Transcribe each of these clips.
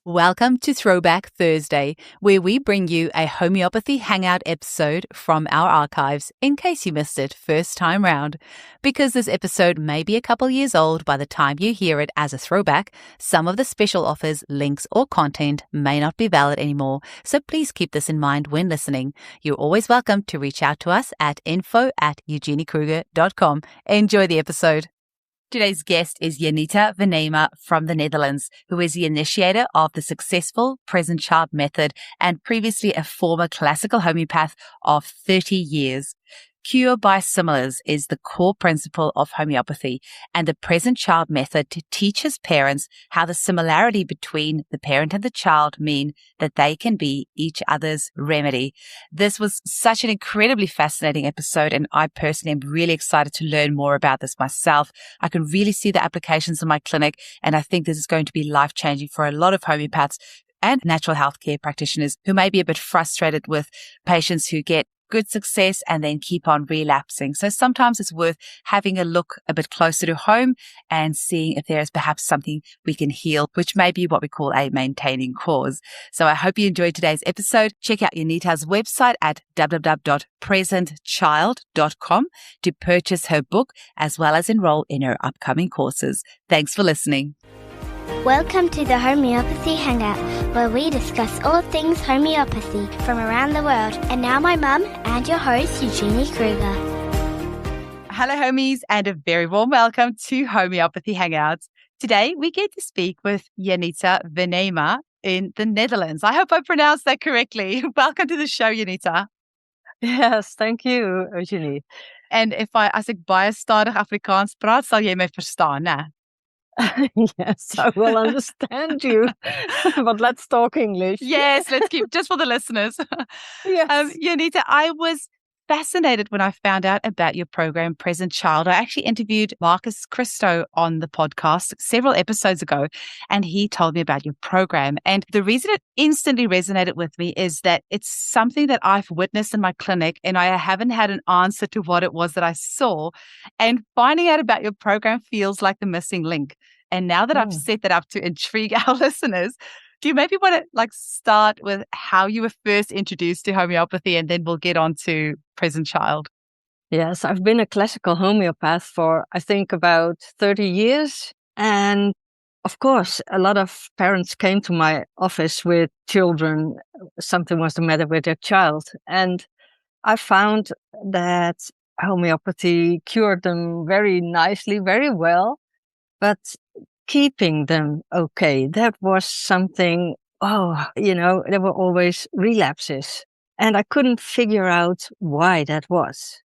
Welcome to Throwback Thursday, where we bring you a homeopathy hangout episode from our archives in case you missed it first time round. Because this episode may be a couple years old by the time you hear it as a throwback, some of the special offers, links, or content may not be valid anymore, so please keep this in mind when listening. You're always welcome to reach out to us at info@eugeniekruger.com. Enjoy the episode. Today's guest is Janita Venema from the Netherlands, who is the initiator of the successful PresentChild method and previously a former classical homeopath of 30 years. Cure by similars is the core principle of homeopathy, and the PresentChild method teaches parents how the similarity between the parent and the child mean that they can be each other's remedy. This was such an incredibly fascinating episode, and I personally am really excited to learn more about this myself. I can really see the applications in my clinic, and I think this is going to be life-changing for a lot of homeopaths and natural health care practitioners who may be a bit frustrated with patients who get good success and then keep on relapsing. So sometimes it's worth having a look a bit closer to home and seeing if there is perhaps something we can heal, which may be what we call a maintaining cause. So I hope you enjoyed today's episode. Check out Janita's website at www.presentchild.com to purchase her book as well as enroll in her upcoming courses. Thanks for listening. Welcome to the Homeopathy Hangout, where we discuss all things homeopathy from around the world. And now my mum and your host, Eugenie Kruger. Hello, homies, and a very warm welcome to Homeopathy Hangouts. Today, we get to speak with Janita Venema in the Netherlands. I hope I pronounced that correctly. Welcome to the show, Janita. Yes, thank you, Eugenie. En as ek baie stadig Afrikaans praat, sal jy my verstaan, né? Yes, I will understand you. But let's talk English. Yes, let's keep just for the listeners. Yes. Janita, I was fascinated when I found out about your program, PresentChild. I actually interviewed Marcus Christo on the podcast several episodes ago, and he told me about your program. And the reason it instantly resonated with me is that it's something that I've witnessed in my clinic, and I haven't had an answer to what it was that I saw. And finding out about your program feels like the missing link. And now that I've set that up to intrigue our listeners, do you maybe want to start with how you were first introduced to homeopathy, and then we'll get on to PresentChild? Yes, I've been a classical homeopath for, I think, about 30 years. And of course, a lot of parents came to my office with children. Something was the matter with their child. And I found that homeopathy cured them very nicely, very well. But keeping them okay, that was something, there were always relapses. And I couldn't figure out why that was.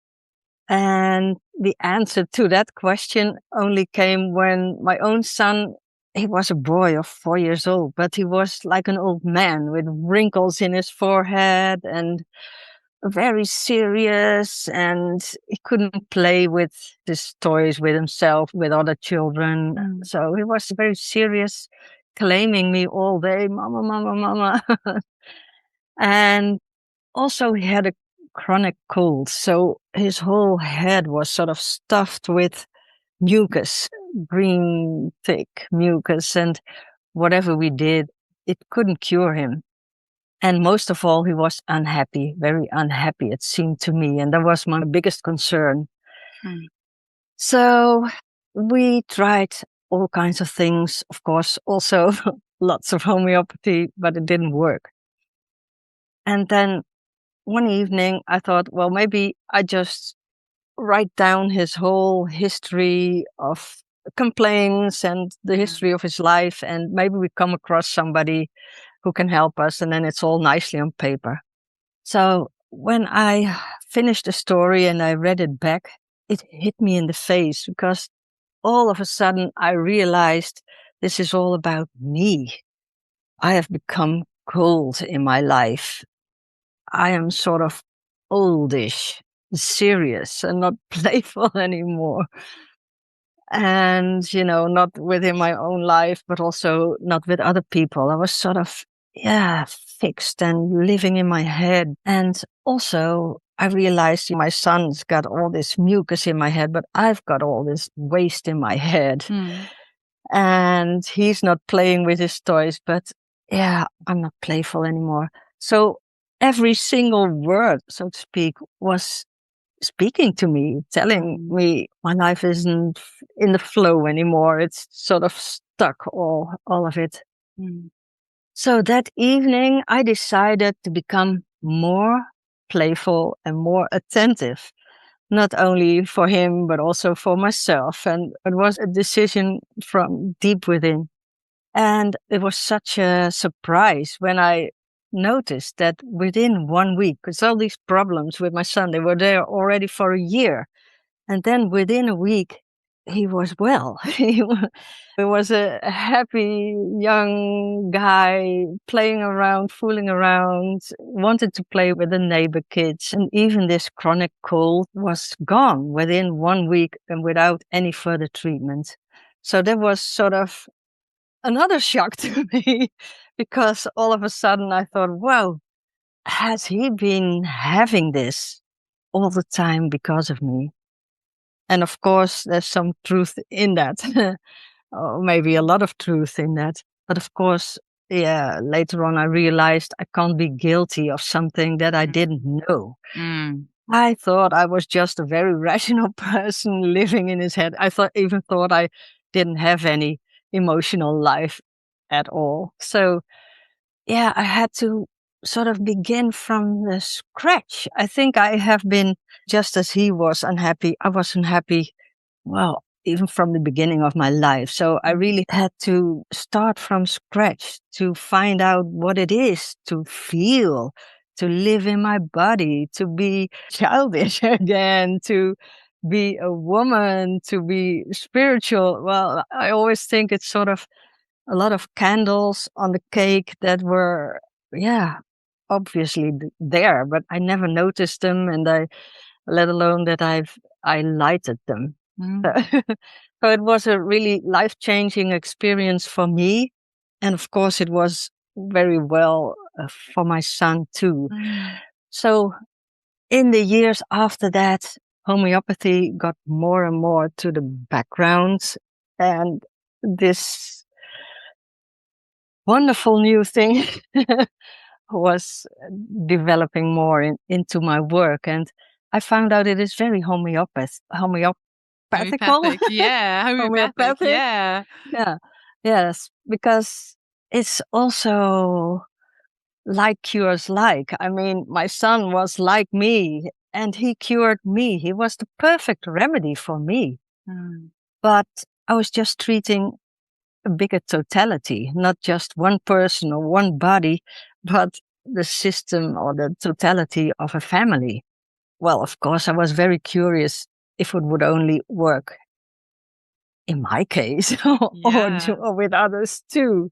And the answer to that question only came when my own son, he was a boy of 4 years old, but he was like an old man with wrinkles in his forehead and very serious, and he couldn't play with his toys with himself, with other children. So he was very serious, claiming me all day, mama, mama, mama. And also he had a chronic cold. So his whole head was sort of stuffed with mucus, green, thick mucus. And whatever we did, it couldn't cure him. And most of all, he was unhappy, very unhappy, it seemed to me. And that was my biggest concern. So we tried all kinds of things, of course, also lots of homeopathy, but it didn't work. And then one evening I thought, well, maybe I just write down his whole history of complaints and the history of his life, and maybe we come across somebody who can help us, and then it's all nicely on paper. So when I finished the story and I read it back, it hit me in the face, because all of a sudden I realized this is all about me. I have become cold in my life. I am sort of oldish, serious, and not playful anymore. And, not within my own life, but also not with other people. I was sort of, fixed and living in my head. And also I realized my son's got all this mucus in my head, but I've got all this waste in my head. And he's not playing with his toys, but yeah, I'm not playful anymore. So every single word, so to speak, was speaking to me, telling me my life isn't in the flow anymore. It's sort of stuck, all of it. So that evening, I decided to become more playful and more attentive, not only for him, but also for myself. And it was a decision from deep within. And it was such a surprise when I noticed that within 1 week, because all these problems with my son, they were there already for a year. And then within a week, he was well. He was a happy young guy playing around, fooling around, wanted to play with the neighbor kids. And even this chronic cold was gone within 1 week and without any further treatment. So that was sort of another shock to me because all of a sudden I thought, wow, has he been having this all the time because of me? And of course, there's some truth in that, or maybe a lot of truth in that. But of course, yeah, later on, I realized I can't be guilty of something that I didn't know. I thought I was just a very rational person living in his head. Even thought I didn't have any emotional life at all. So, yeah, I had to sort of begin from the scratch. I think I have been just as he was unhappy. I was unhappy, well, even from the beginning of my life. So I really had to start from scratch to find out what it is to feel, to live in my body, to be childish again, to be a woman, to be spiritual. Well, I always think it's sort of a lot of candles on the cake that were, yeah, obviously there, but I never noticed them, and let alone that I lighted them. So it was a really life-changing experience for me, and of course, it was very well for my son too. So in the years after that, homeopathy got more and more to the background, and this wonderful new thing was developing more into my work. And I found out it is very homeopathical. Yeah. Homeopathic. Homeopathic. Yeah. Yeah. Yes. Because it's also like cures like. I mean, my son was like me and he cured me. He was the perfect remedy for me. But I was just treating a bigger totality, not just one person or one body, but the system or the totality of a family. Well, of course, I was very curious if it would only work in my case or with others too.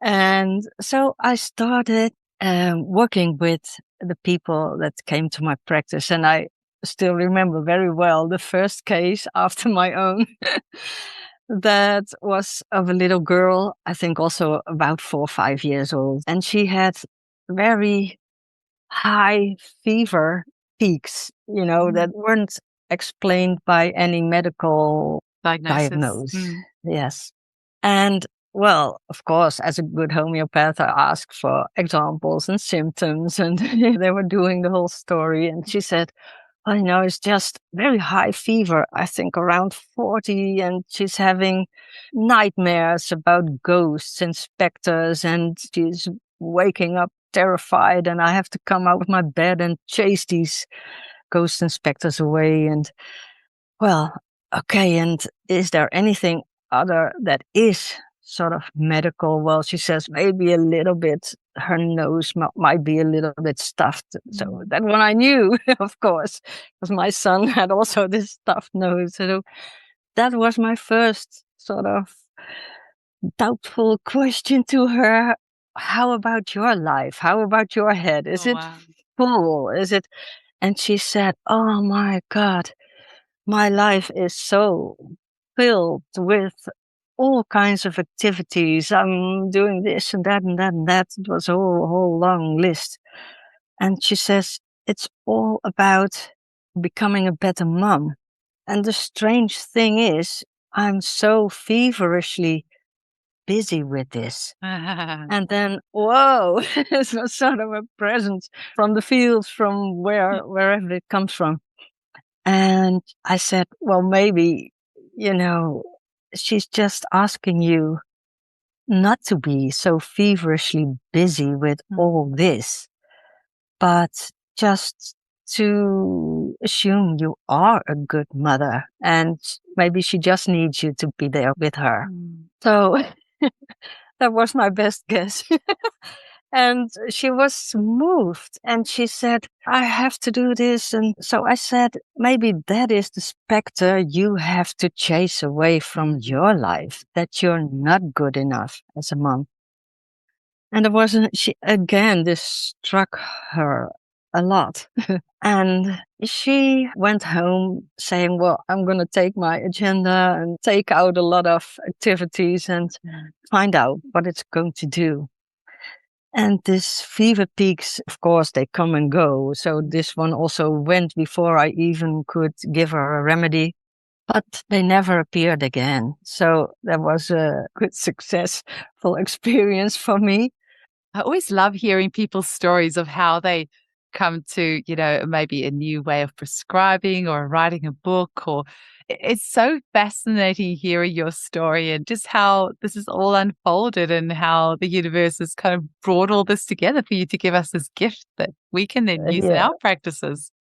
And so I started working with the people that came to my practice. And I still remember very well the first case after my own that was of a little girl, I think also about 4 or 5 years old. And she had very high fever peaks, that weren't explained by any medical diagnosis. Yes. And well, of course, as a good homeopath, I asked for examples and symptoms, and they were doing the whole story. And she said, well, it's just very high fever, I think around 40, and she's having nightmares about ghosts and specters, and she's waking up terrified, and I have to come out of my bed and chase these ghosts and specters away. And well, okay, and is there anything other that is sort of medical? Well, she says maybe a little bit. Her nose might be a little bit stuffed. So that one I knew, of course, because my son had also this stuffed nose. So that was my first sort of doubtful question to her. How about your life? How about your head? Is it full? Is it? And she said, oh my God, my life is so filled with all kinds of activities. I'm doing this and that and that and that. It was a whole long list. And she says, it's all about becoming a better mom. And the strange thing is, I'm so feverishly busy with this. And then, whoa, it was sort of a present from the fields, from wherever it comes from. And I said, well, maybe, she's just asking you not to be so feverishly busy with all this, but just to assume you are a good mother, and maybe she just needs you to be there with her. So that was my best guess. And she was moved and she said, I have to do this. And so I said, maybe that is the specter you have to chase away from your life, that you're not good enough as a mom. And this struck her a lot. And she went home saying, well, I'm going to take my agenda and take out a lot of activities and find out what it's going to do. And these fever peaks, of course, they come and go. So this one also went before I even could give her a remedy, but they never appeared again. So that was a good, successful experience for me. I always love hearing people's stories of how they come to, maybe a new way of prescribing or writing a book, or it's so fascinating hearing your story and just how this is all unfolded and how the universe has kind of brought all this together for you to give us this gift that we can then use in our practices.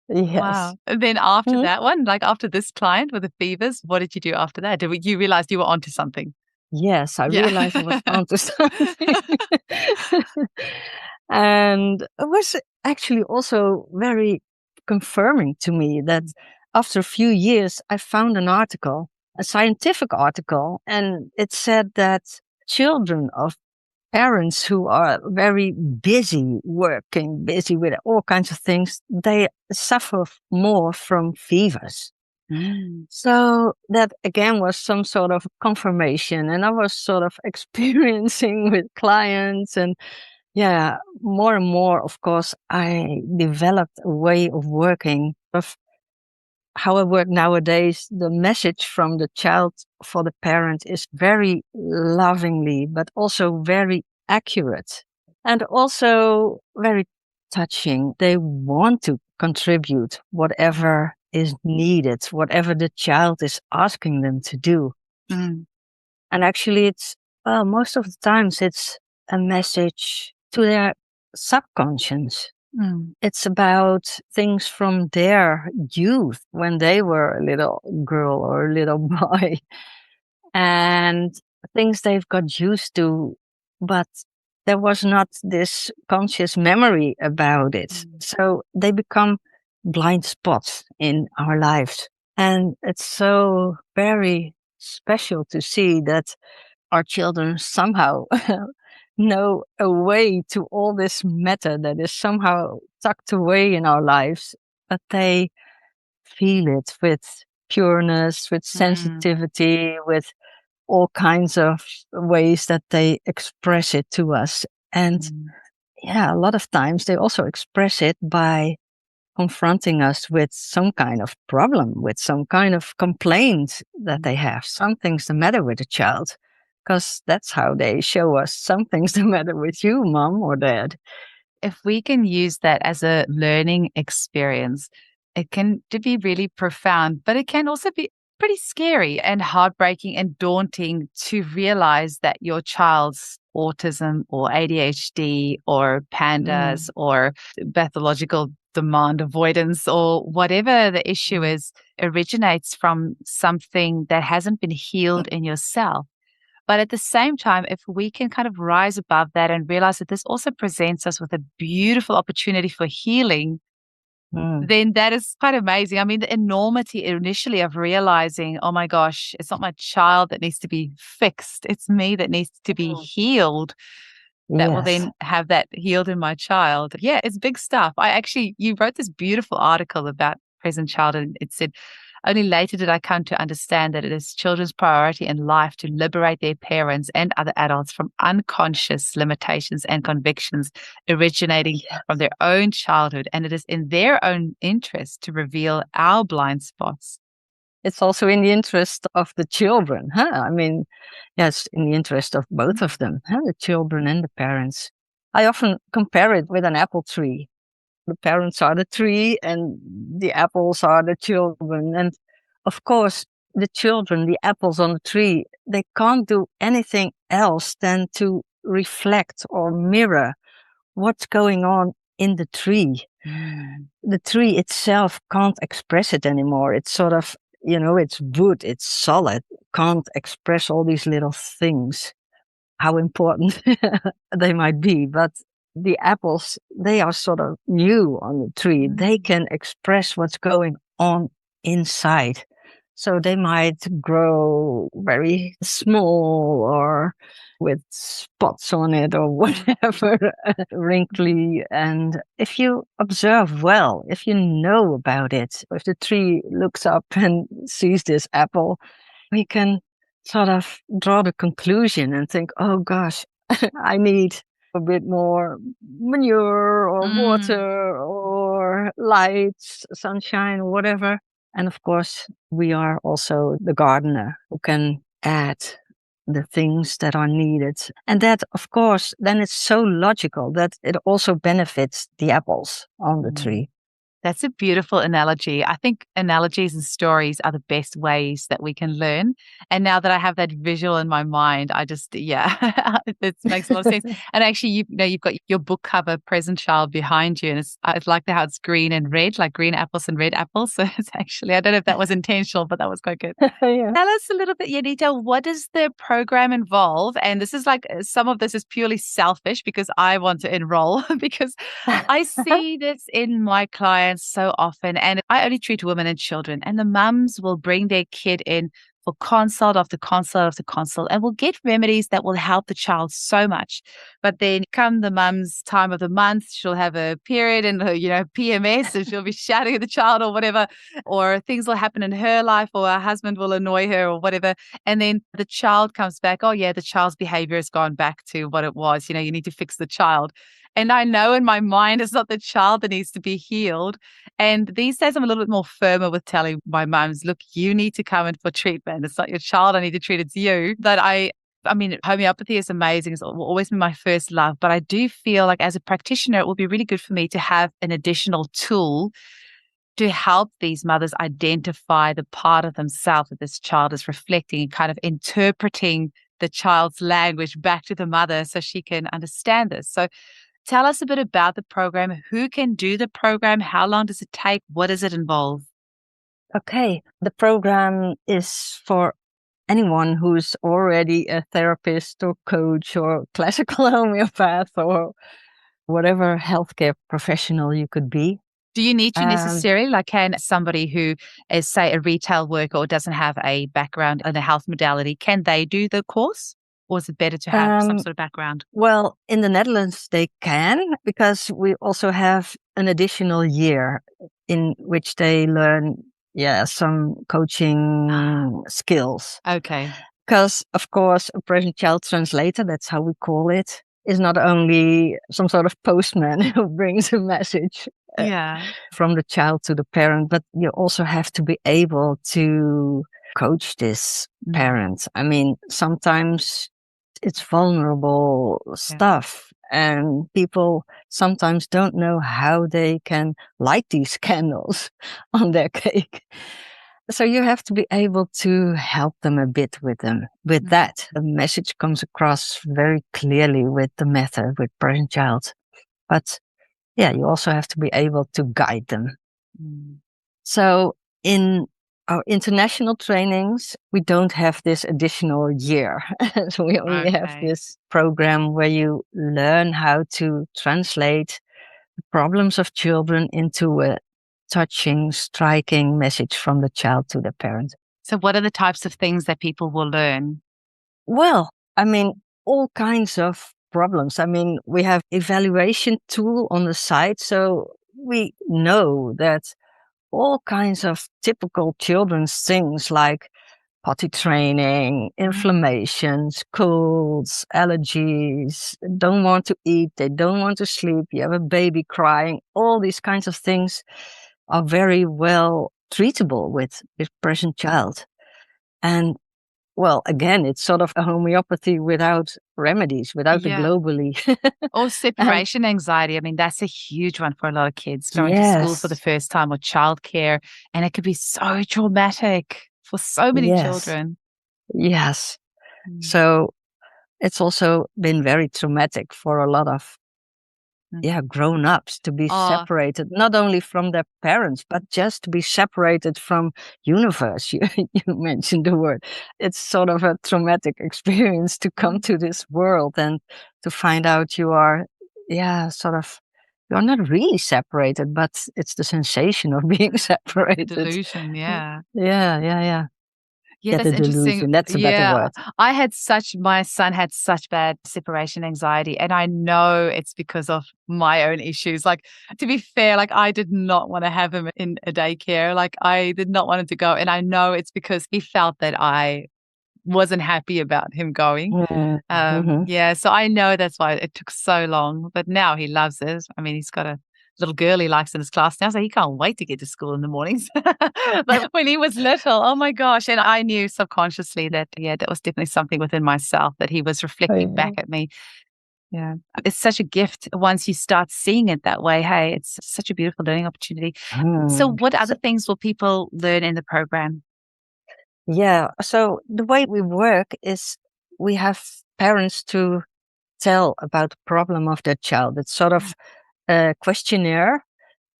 Yes. Wow. And then after that one, like after this client with the fevers, what did you do after that? Did you realize you were onto something? Yes, I realized I was onto something. And it was actually also very confirming to me that after a few years, I found an article, a scientific article, and it said that children of parents who are very busy working, busy with all kinds of things, they suffer more from fevers. So that again was some sort of confirmation, and I was sort of experiencing with clients, and more and more, of course, I developed a way of working of how I work nowadays. The message from the child for the parent is very lovingly, but also very accurate and also very touching. They want to contribute whatever is needed, whatever the child is asking them to do. And actually it's, most of the times it's a message to their subconscious. It's about things from their youth when they were a little girl or a little boy, and things they've got used to, but there was not this conscious memory about it. So they become blind spots in our lives. And it's so very special to see that our children somehow know a way to all this matter that is somehow tucked away in our lives, but they feel it with pureness, with sensitivity, with all kinds of ways that they express it to us. And a lot of times they also express it by confronting us with some kind of problem, with some kind of complaint that they have. Something's the matter with the child, because that's how they show us something's the matter with you, mom or dad. If we can use that as a learning experience, it can be really profound, but it can also be pretty scary and heartbreaking and daunting to realize that your child's autism or ADHD or pandas or pathological demand avoidance or whatever the issue is originates from something that hasn't been healed in yourself. But at the same time, if we can kind of rise above that and realize that this also presents us with a beautiful opportunity for healing, then that is quite amazing. I mean, the enormity initially of realizing, oh my gosh, it's not my child that needs to be fixed. It's me that needs to be healed. That will then have that healed in my child. Yeah, it's big stuff. You wrote this beautiful article about present child, and it said, only later did I come to understand that it is children's priority in life to liberate their parents and other adults from unconscious limitations and convictions originating from their own childhood. And it is in their own interest to reveal our blind spots it's also in the interest of the children. I mean, yes, in the interest of both of them, the children and the parents. I often compare it with an apple tree. The parents are the tree and the apples are the children. And of course, the children, the apples on the tree, they can't do anything else than to reflect or mirror what's going on in the tree. The tree itself can't express it anymore. It's sort of, it's wood, it's solid, can't express all these little things, how important they might be. But the apples, they are sort of new on the tree. They can express what's going on inside. So they might grow very small or with spots on it or whatever, wrinkly. And if you observe well, if you know about it, if the tree looks up and sees this apple, we can sort of draw the conclusion and think, oh gosh, I need a bit more manure or water or light, sunshine, or whatever. And of course, we are also the gardener who can add the things that are needed. And that, of course, then it's so logical that it also benefits the apples on the tree. That's a beautiful analogy. I think analogies and stories are the best ways that we can learn. And now that I have that visual in my mind, it makes a lot of sense. And actually, you've got your book cover, Present Child, behind you. And I like how it's green and red, like green apples and red apples. So it's actually, I don't know if that was intentional, but that was quite good. Yeah. Tell us a little bit, Janita, what does the program involve? And this is like, some of this is purely selfish because I want to enroll because I see this in my clients so often, and I only treat women and children, and the mums will bring their kid in for consult after consult after consult and will get remedies that will help the child so much. But then come the mum's time of the month, she'll have a period and her, PMS, and she'll be shouting at the child or whatever, or things will happen in her life, or her husband will annoy her or whatever. And then the child comes back, oh yeah, the child's behavior has gone back to what it was. You need to fix the child. And I know in my mind it's not the child that needs to be healed. And these days I'm a little bit more firmer with telling my mums, look, you need to come in for treatment. It's not your child I need to treat, it's you. That I mean, homeopathy is amazing. It's always been my first love. But I do feel like as a practitioner, it would be really good for me to have an additional tool to help these mothers identify the part of themselves that this child is reflecting and kind of interpreting the child's language back to the mother so she can understand this. So tell us a bit about the program. Who can do the program? How long does it take? What does it involve? Okay. The program is for anyone who's already a therapist or coach or classical homeopath or whatever healthcare professional you could be. Do you need to necessarily, like, can somebody who is, say, a retail worker or doesn't have a background in a health modality, can they do the course? Or is it better to have some sort of background? Well, in the Netherlands, they can, because we also have an additional year in which they learn, some coaching skills. Okay. Because, of course, a present-child translator, that's how we call it, is not only some sort of postman who brings a message from the child to the parent, but you also have to be able to coach this parent. I mean, sometimes it's vulnerable stuff, and people sometimes don't know how they can light these candles on their cake. So you have to be able to help them a bit with that. The message comes across very clearly with the method, with present child. But you also have to be able to guide them. So in our international trainings, we don't have this additional year. So we only have this program where you learn how to translate the problems of children into a touching, striking message from the child to the parent. So what are the types of things that people will learn? Well, I mean, all kinds of problems. I mean, we have evaluation tool on the site. So we know that all kinds of typical children's things like potty training, inflammations, colds, allergies, don't want to eat, they don't want to sleep, you have a baby crying, all these kinds of things are very well treatable with present child. And well, again, it's sort of a homeopathy without remedies, without the globally. Or separation anxiety. I mean, that's a huge one for a lot of kids going to school for the Yes. first time, or childcare. And it could be so traumatic for so many children. Yes. So it's also been very traumatic for a lot of grown-ups to be separated, not only from their parents, but just to be separated from universe. You mentioned the word. It's sort of a traumatic experience to come to this world and to find out you are, you're not really separated, but it's the sensation of being separated. Delusion, Yeah, Yeah, that's the delusion. interesting. That's a better word. My son had such bad separation anxiety, and I know it's because of my own issues. Like, to be fair, like, I did not want to have him in a daycare. Like, I did not want him to go. And I know it's because he felt that I wasn't happy about him going. So I know that's why it took so long, but now he loves it. I mean, he's got a little girl he likes in his class now, so he can't wait to get to school in the mornings. But when he was little, oh my gosh. And I knew subconsciously that, that was definitely something within myself that he was reflecting back at me. Yeah. It's such a gift once you start seeing it that way. Hey, it's such a beautiful learning opportunity. So what other things will people learn in the program? Yeah. So the way we work is we have parents to tell about the problem of their child. It's sort of a questionnaire,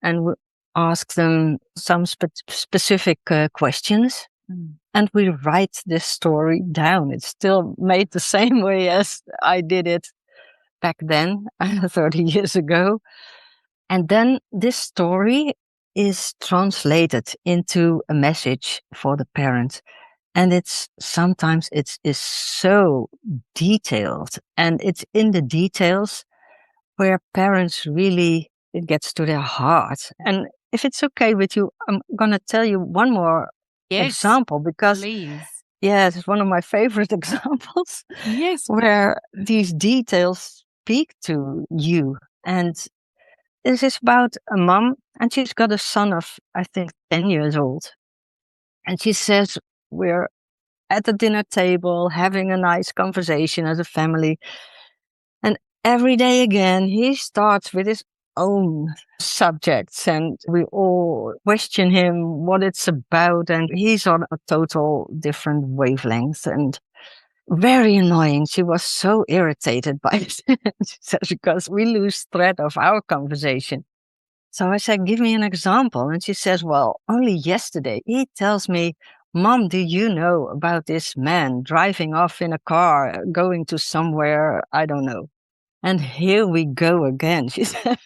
and we ask them some specific questions, and we write this story down. It's still made the same way as I did it back then, 30 years ago. And then this story is translated into a message for the parent. And sometimes it is so detailed, and it's in the details where parents really, it gets to their heart. And if it's okay with you, I'm going to tell you one more example, because please. It's one of my favorite examples. Yes. Where these details speak to you. And this is about a mom, and she's got a son of, I think, 10 years old. And she says, we're at the dinner table, having a nice conversation as a family. And every day again, he starts with his own subjects, and we all question him what it's about. And he's on a total different wavelength, and very annoying. She was so irritated by it. She says, because we lose thread of our conversation. So I said, give me an example. And she says, well, only yesterday he tells me, Mom, do you know about this man driving off in a car, going to somewhere, I don't know. And here we go again, she said.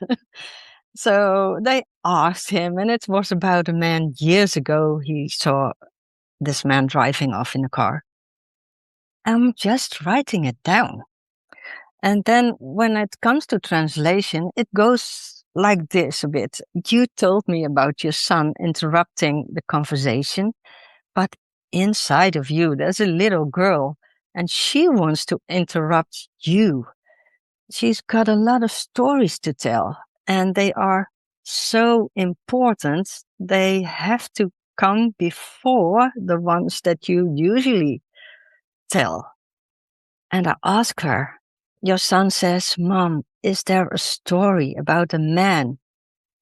So they asked him, and it was about a man years ago. He saw this man driving off in a car. I'm just writing it down. And then when it comes to translation, it goes like this a bit. You told me about your son interrupting the conversation, but inside of you, there's a little girl, and she wants to interrupt you. She's got a lot of stories to tell, and they are so important. They have to come before the ones that you usually tell. And I ask her, your son says, Mom, is there a story about a man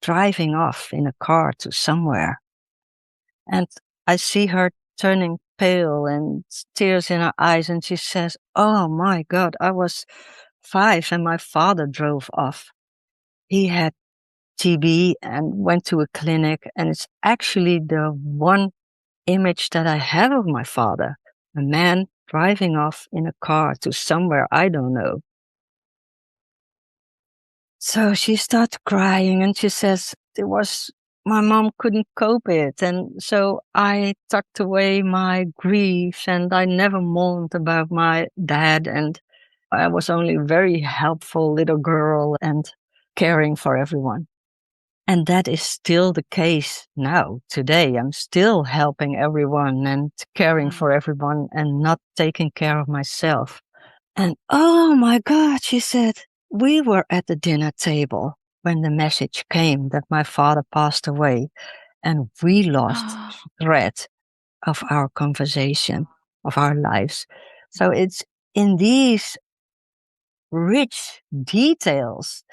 driving off in a car to somewhere? And I see her turning pale and tears in her eyes, and she says, oh my God, I was 5 and my father drove off. He had TB and went to a clinic, and it's actually the one image that I have of my father, a man driving off in a car to somewhere I don't know. So she started crying, and she says, my mom couldn't cope it. And so I tucked away my grief, and I never mourned about my dad. And I was only a very helpful little girl and caring for everyone. And that is still the case now, today. I'm still helping everyone and caring for everyone and not taking care of myself. And oh my God, she said, we were at the dinner table when the message came that my father passed away. and we lost thread of our conversation, of our lives. So it's in these rich details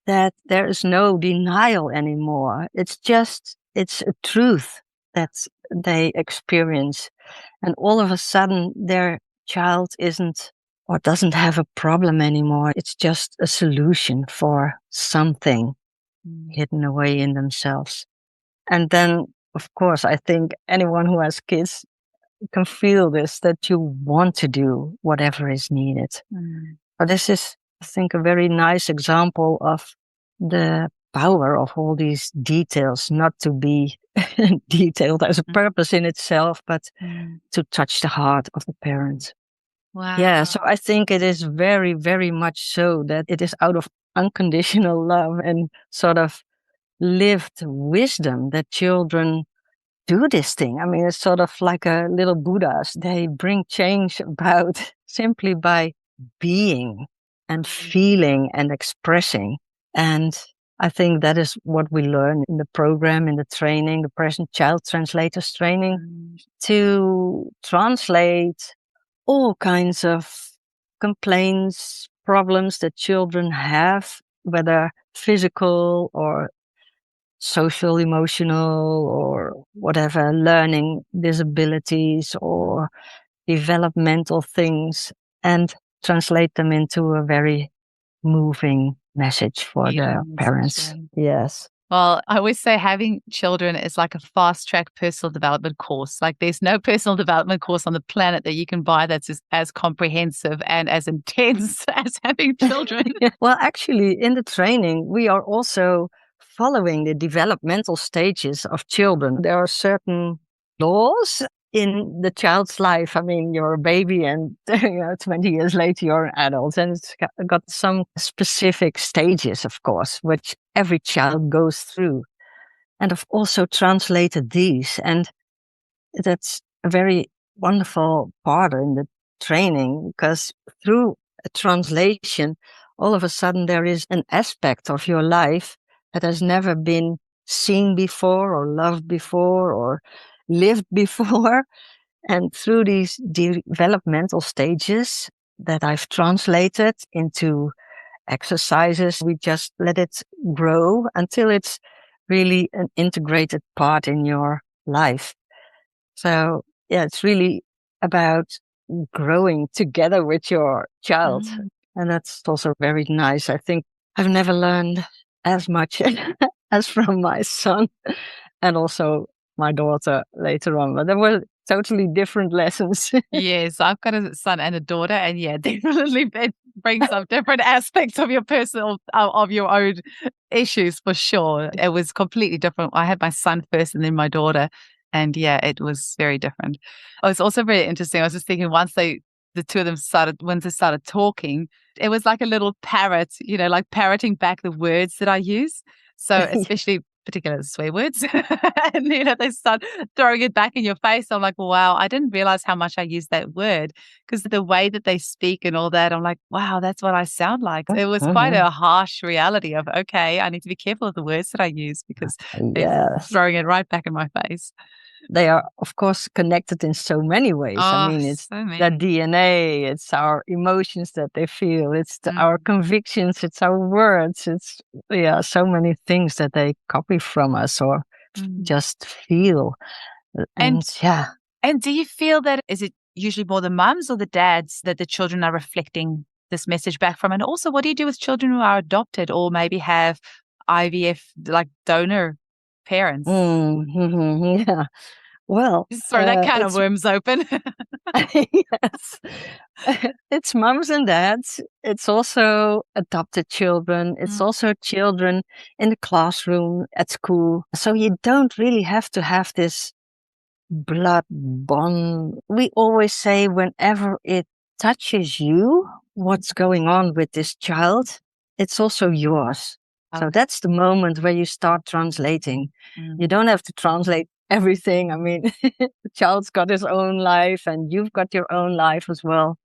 that there is no denial anymore. It's a truth that they experience. And all of a sudden, their child isn't or doesn't have a problem anymore. It's just a solution for something hidden away in themselves. And then, of course, I think anyone who has kids can feel this, that you want to do whatever is needed. But this is, I think, a very nice example of the power of all these details, not to be detailed as a purpose in itself, but to touch the heart of the parent. Wow. Yeah, so I think it is very, very much so that it is out of unconditional love and sort of lived wisdom that children do this thing. I mean, it's sort of like a little Buddhas. They bring change about simply by being and feeling and expressing. And I think that is what we learn in the program, in the training, the present child translators training, to translate all kinds of complaints, problems that children have, whether physical or social, emotional, or whatever, learning disabilities or developmental things, and translate them into a very moving message for the parents. Yes. Well, I always say having children is like a fast track personal development course. Like there's no personal development course on the planet that you can buy that's as comprehensive and as intense as having children. Well, actually, in the training, we are also following the developmental stages of children. There are certain laws in the child's life. I mean, you're a baby and 20 years later you're an adult, and it's got some specific stages, of course, which every child goes through. And I've also translated these, and that's a very wonderful part in the training, because through a translation, all of a sudden there is an aspect of your life that has never been seen before or loved before or lived before. And through these developmental stages that I've translated into exercises, we just let it grow until it's really an integrated part in your life. So yeah, it's really about growing together with your child. And that's also very nice. I think I've never learned as much as from my son and also my daughter later on, but there were totally different lessons. Yes, I've got a son and a daughter, and yeah, definitely it brings up different aspects of your personal, of your own issues for sure. It was completely different. I had my son first and then my daughter, and yeah, it was very different. It was also very interesting. I was just thinking the two of them once they started talking, it was like a little parrot, like parroting back the words that I use. So especially particular swear words. And they start throwing it back in your face. I'm like, wow, I didn't realize how much I used that word, because the way that they speak and all that, I'm like, wow, that's what I sound like. It was quite a harsh reality of, okay, I need to be careful of the words that I use, because they're throwing it right back in my face. They are, of course, connected in so many ways. I mean, it's their DNA, it's our emotions that they feel, it's our convictions, it's our words, it's so many things that they copy from us or just feel. And do you feel that, is it usually more the mums or the dads that the children are reflecting this message back from? And also, what do you do with children who are adopted or maybe have IVF, like donor parents? Yeah. Well, just throw that can of worms open. Yes. It's mums and dads. It's also adopted children. It's also children in the classroom, at school. So you don't really have to have this blood bond. We always say whenever it touches you, what's going on with this child, it's also yours. So that's the moment where you start translating. You don't have to translate everything. I mean, the child's got his own life and you've got your own life as well.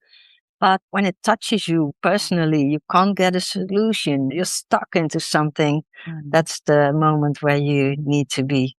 But when it touches you personally, you can't get a solution. You're stuck into something. That's the moment where you need to be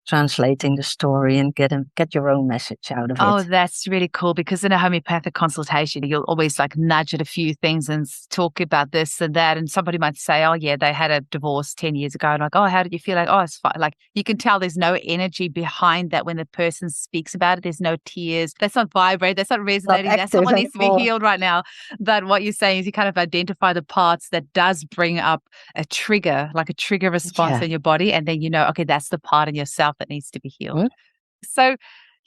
translating the story and get your own message out of it. Oh, that's really cool, because in a homeopathic consultation, you'll always like nudge at a few things and talk about this and that. And somebody might say, oh, yeah, they had a divorce 10 years ago. And like, oh, how did you feel? Like, oh, it's fine. Like, you can tell there's no energy behind that when the person speaks about it. There's no tears. That's not vibrating. That's not resonating. That's not what needs to be healed right now. But what you're saying is you kind of identify the parts that does bring up a trigger, like a trigger response in your body. And then you know, okay, that's the part in yourself that needs to be healed. Mm-hmm. So,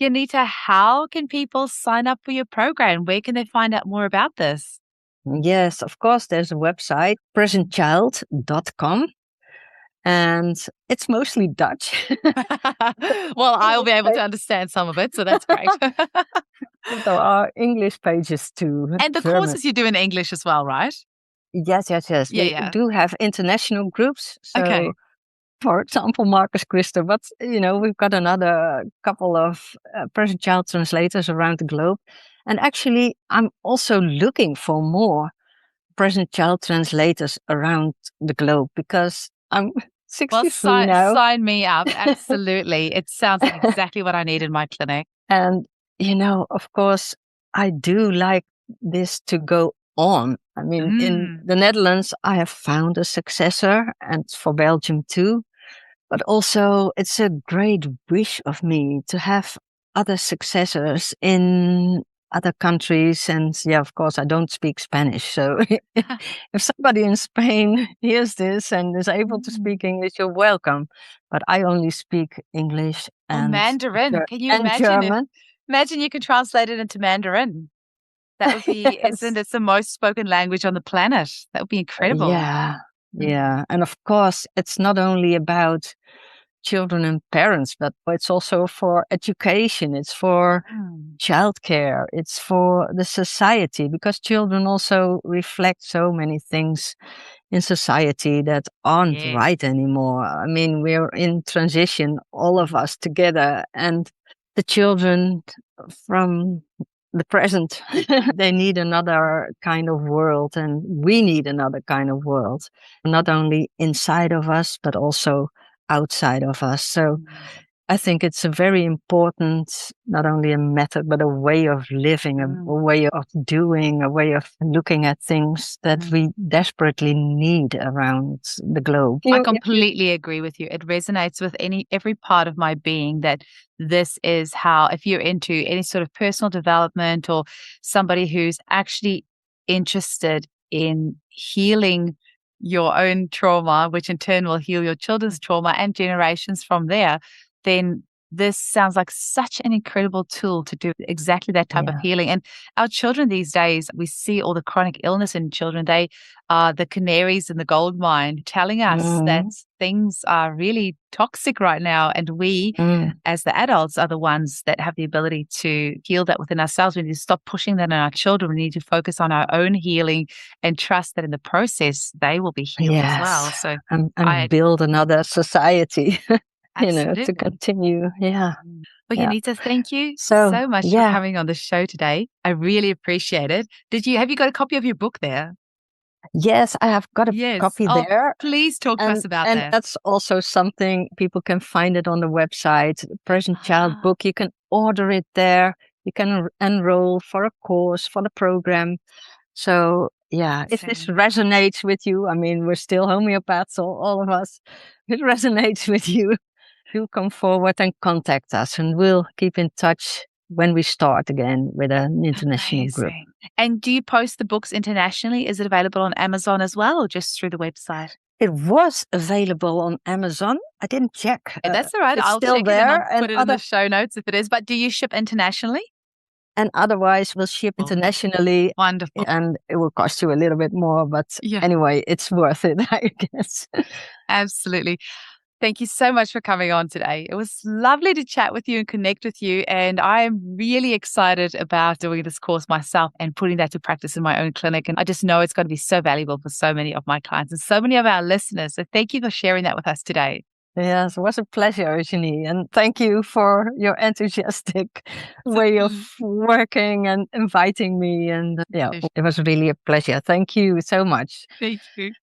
Janita, how can people sign up for your program? Where can they find out more about this? Yes, of course, there's a website, PresentChild.com, and it's mostly Dutch. Well, I'll be able to understand some of it, so that's great. There are English pages too. And the courses you do in English as well, right? Yes. We do have international groups. So, for example, Marcus Christer, but we've got another couple of present child translators around the globe. And actually, I'm also looking for more present child translators around the globe, because I'm 63 now. Sign me up. Absolutely. It sounds like exactly what I need in my clinic. And, of course, I do like this to go on. I mean, in the Netherlands, I have found a successor, and for Belgium too. But also, it's a great wish of me to have other successors in other countries. And of course, I don't speak Spanish. So if somebody in Spain hears this and is able to speak English, you're welcome. But I only speak English and Mandarin. Can you imagine? German. Imagine you can translate it into Mandarin. That would be, isn't it the most spoken language on the planet? That would be incredible. Yeah. And of course, it's not only about children and parents, but it's also for education. It's for childcare. It's for the society, because children also reflect so many things in society that aren't right anymore. I mean, we're in transition, all of us together, and the children from the present, they need another kind of world, and we need another kind of world, not only inside of us, but also outside of us. So I think it's a very important, not only a method, but a way of living, a way of doing, a way of looking at things that we desperately need around the globe. I completely agree with you. It resonates with every part of my being that this is how, if you're into any sort of personal development or somebody who's actually interested in healing your own trauma, which in turn will heal your children's trauma and generations from there, then this sounds like such an incredible tool to do exactly that type of healing. And our children these days, we see all the chronic illness in children. They are the canaries in the gold mine, telling us that things are really toxic right now. And we, as the adults, are the ones that have the ability to heal that within ourselves. We need to stop pushing that on our children. We need to focus on our own healing and trust that in the process, they will be healed as well. So and build another society. To continue. Yeah. Well, Janita, thank you so much for coming on the show today. I really appreciate it. Have you got a copy of your book there? Yes, I have got a copy there. Please talk to us about that. And that's also something people can find it on the website, Present Child Book. You can order it there. You can enroll for a course, for the program. So if this resonates with you, I mean, we're still homeopaths, all of us. If it resonates with you, do come forward and contact us, and we'll keep in touch when we start again with an international group. And do you post the books internationally? Is it available on Amazon as well, or just through the website? It was available on Amazon. I didn't check. That's all right. I'll still check there, it and I'll put it in the show notes if it is. But do you ship internationally? And otherwise, we'll ship internationally. Wonderful. And it will cost you a little bit more. But anyway, it's worth it, I guess. Absolutely. Thank you so much for coming on today. It was lovely to chat with you and connect with you. And I'm really excited about doing this course myself and putting that to practice in my own clinic. And I just know it's going to be so valuable for so many of my clients and so many of our listeners. So thank you for sharing that with us today. Yes, it was a pleasure, Eugenie. And thank you for your enthusiastic way of working and inviting me. And it was really a pleasure. Thank you so much. Thank you.